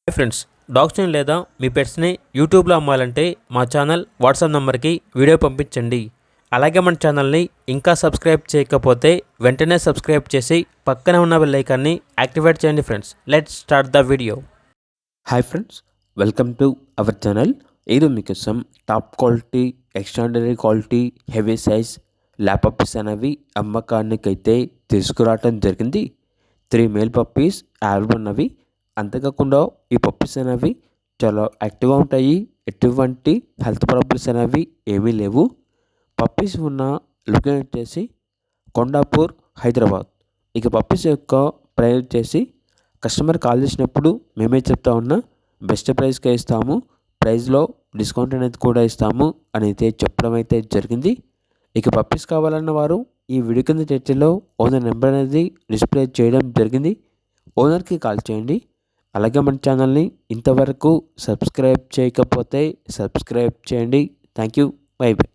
Hi friends, డాగ్స్ని లేదా మీ పెట్స్ని యూట్యూబ్లో అమ్మాలంటే మా ఛానల్ వాట్సాప్ నెంబర్కి వీడియో పంపించండి. అలాగే మన ఛానల్ని ఇంకా సబ్స్క్రైబ్ చేయకపోతే వెంటనే సబ్స్క్రైబ్ చేసి పక్కనే ఉన్న బెల్ ఐకాన్ని యాక్టివేట్ చేయండి. Friends, let's start the video. Hi friends, welcome to our channel. ఈరోజు మీకోసం top quality, extraordinary quality, heavy size lap puppies అనేవి అమ్మకానికైతే తీసుకురావటం జరిగింది. 3 మేల్ పప్పీస్ అవైలబుల్ ఉన్నవి. అంతేకాకుండా ఈ పప్పీస్ అనేవి చాలా యాక్టివ్గా ఉంటాయి. ఎటువంటి హెల్త్ ప్రాబ్లమ్స్ అనేవి ఏమీ లేవు. పప్పీస్ ఉన్న లొకేషన్ వచ్చేసి కొండాపూర్, హైదరాబాద్. ఇక పప్పీస్ యొక్క ప్రైస్ వచ్చేసి కస్టమర్ కాల్ చేసినప్పుడు మేమే చెప్తా ఉన్నా బెస్ట్ ప్రైస్కే ఇస్తాము, ప్రైస్లో డిస్కౌంట్ అనేది కూడా ఇస్తాము అని అయితే చెప్పడం అయితే జరిగింది. ఇక పప్పీస్ కావాలన్న వారు ఈ వీడియో కింద చర్చలో ఓనర్ నెంబర్ అనేది డిస్ప్లే చేయడం జరిగింది. ఓనర్కి కాల్ చేయండి. అలాగే మన ఛానల్ని ఇంతవరకు సబ్స్క్రైబ్ చేయకపోతే సబ్స్క్రైబ్ చేయండి. Thank you. By by.